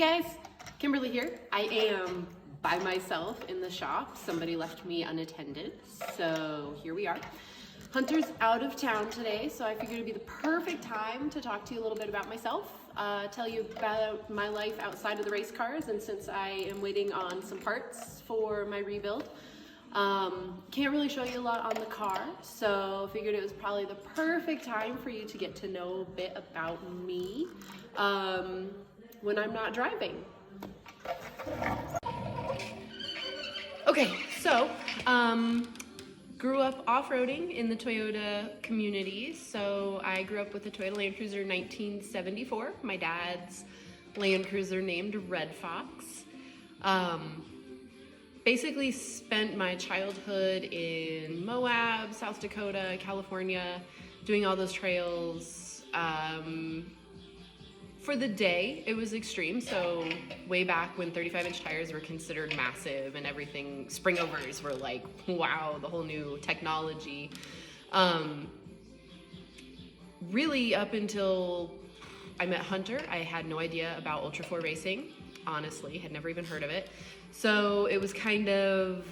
guys, Kimberly here. I am by myself in the shop. Somebody left me unattended, so here we are. Hunter's out of town today, so I figured it'd be the perfect time to talk to you a little bit about myself, tell you about my life outside of the race cars, and since I am waiting on some parts for my rebuild, can't really show you a lot on the car, so figured it was probably the perfect time for you to get to know a bit about me when I'm not driving. Okay, so grew up off-roading in the Toyota community. So I grew up with a Toyota Land Cruiser 1974, my dad's Land Cruiser named Red Fox. Basically spent my childhood in Moab, South Dakota, California, doing all those trails. For the day, it was extreme. So way back when 35-inch tires were considered massive and everything, spring overs were like, wow, the whole new technology. Really up until I met Hunter, I had no idea about Ultra 4 racing. Honestly, had never even heard of it. So it was kind of,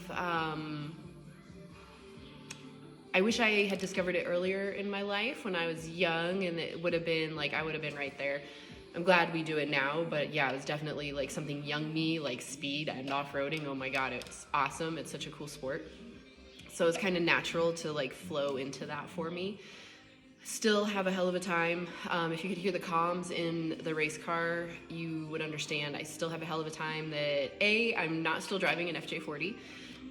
I wish I had discovered it earlier in my life when I was young, and it would have been like, I would have been right there. I'm glad we do it now, but yeah, it was definitely like something young me, like speed and off-roading. Oh my God, it's awesome. It's such a cool sport. So it's kind of natural to like flow into that for me. Still have a hell of a time. If you could hear the comms in the race car, you would understand I still have a hell of a time that A, I'm not still driving an FJ40,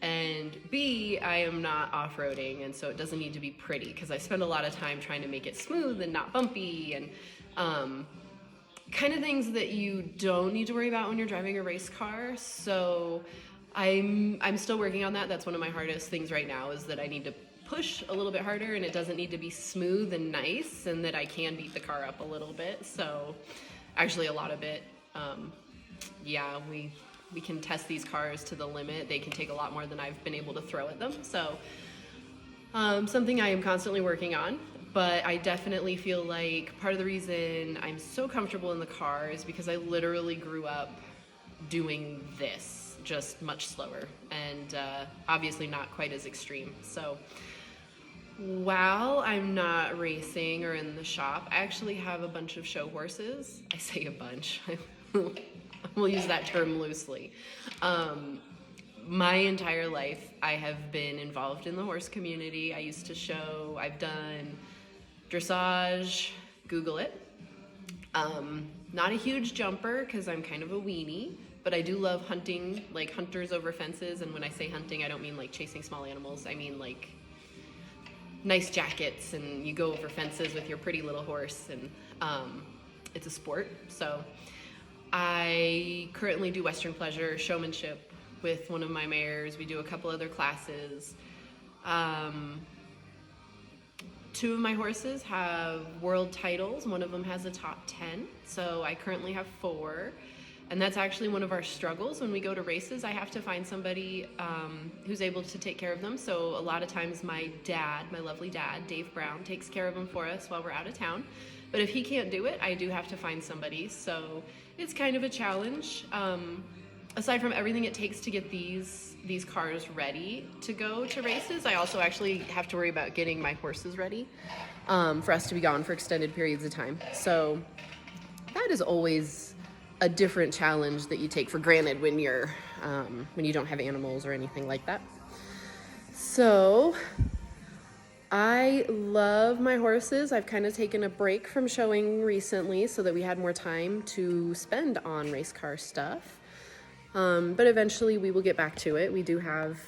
and B, I am not off-roading, and so it doesn't need to be pretty because I spend a lot of time trying to make it smooth and not bumpy and kind of things that you don't need to worry about when you're driving a race car. So I'm still working on that. That's one of my hardest things right now, is that I need to push a little bit harder, and it doesn't need to be smooth and nice, and that I can beat the car up a little bit. So actually a lot of it, yeah, we can test these cars to the limit. They can take a lot more than I've been able to throw at them. So something I am constantly working on. But I definitely feel like part of the reason I'm so comfortable in the car is because I literally grew up doing this, just much slower, and obviously not quite as extreme. So while I'm not racing or in the shop, I actually have a bunch of show horses. I say a bunch. We'll use that term loosely. My entire life, I have been involved in the horse community. I used to show, I've done dressage, Google it. Not a huge jumper because I'm kind of a weenie, but I do love hunting, like hunters over fences. And when I say hunting, I don't mean like chasing small animals. I mean like nice jackets, and you go over fences with your pretty little horse, and it's a sport. So I currently do Western pleasure showmanship with one of my mares. We do a couple other classes. Two of my horses have world titles. One of them has a top 10. So I currently have 4. And that's actually one of our struggles when we go to races. I have to find somebody who's able to take care of them. So a lot of times my dad, my lovely dad, Dave Brown, takes care of them for us while we're out of town. But if he can't do it, I do have to find somebody. So it's kind of a challenge. Aside from everything it takes to get these cars ready to go to races, I also actually have to worry about getting my horses ready for us to be gone for extended periods of time. So that is always a different challenge that you take for granted when you're when you don't have animals or anything like that. So I love my horses. I've kind of taken a break from showing recently so that we had more time to spend on race car stuff. But eventually we will get back to it. We do have,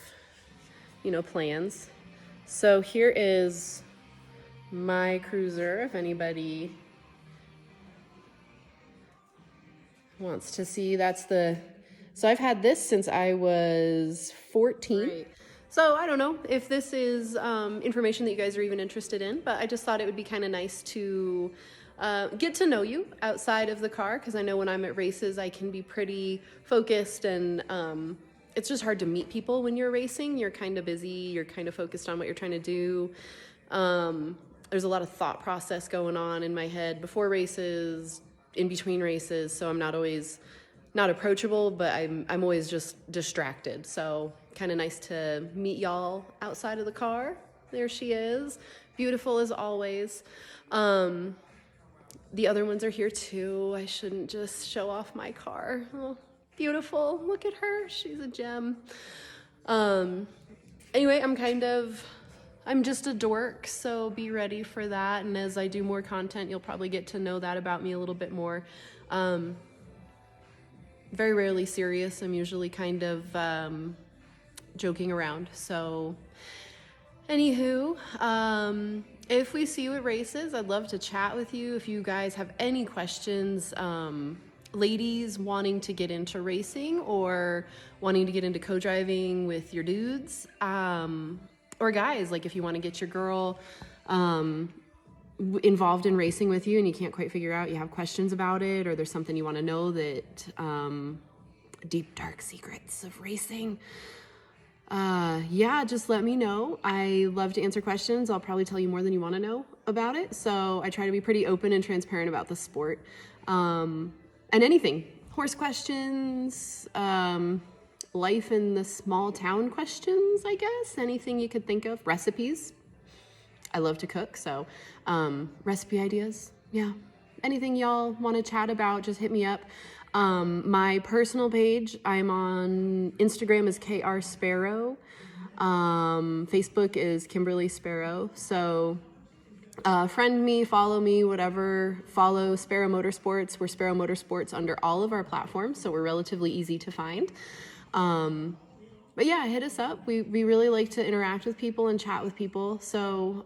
plans. So here is my cruiser, if anybody wants to see. So I've had this since I was 14. Right. So I don't know if this is information that you guys are even interested in, but I just thought it would be kind of nice to get to know you outside of the car, because I know when I'm at races I can be pretty focused, and it's just hard to meet people when you're racing. You're kind of busy, you're kind of focused on what you're trying to do. There's a lot of thought process going on in my head before races, in between races, so I'm not always not approachable, but I'm always just distracted. So kind of nice to meet y'all outside of the car. There she is, beautiful as always. The other ones are here too. I shouldn't just show off my car. Oh, beautiful, look at her, she's a gem. Anyway, I'm just a dork, so be ready for that. And as I do more content, you'll probably get to know that about me a little bit more. Very rarely serious. I'm usually kind of joking around. So anywho, if we see you at races, I'd love to chat with you. If you guys have any questions, ladies wanting to get into racing or wanting to get into co-driving with your dudes, or guys, like if you want to get your girl involved in racing with you and you can't quite figure out, you have questions about it, or there's something you want to know that deep dark secrets of racing, yeah, just let me know. I love to answer questions. I'll probably tell you more than you want to know about it, so I try to be pretty open and transparent about the sport. And anything, horse questions, life in the small town questions, I guess, anything you could think of, recipes. I love to cook, so recipe ideas, yeah. Anything y'all want to chat about, just hit me up. My personal page, I'm on Instagram is KR Sparrow. Facebook is Kimberly Sparrow. So friend me, follow me, whatever. Follow Sparrow Motorsports. We're Sparrow Motorsports under all of our platforms, so we're relatively easy to find. But yeah, hit us up. We really like to interact with people and chat with people. So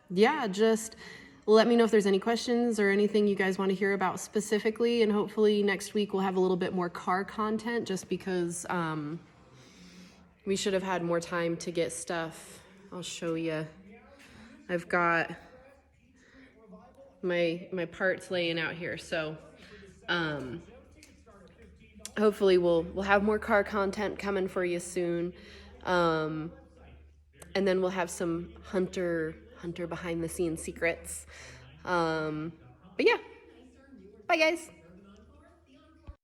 yeah, just let me know if there's any questions or anything you guys want to hear about specifically. And hopefully next week we'll have a little bit more car content, just because we should have had more time to get stuff. I'll show you. I've got my parts laying out here. So hopefully we'll have more car content coming for you soon. And then we'll have some hunter behind the scenes secrets. But yeah, bye guys.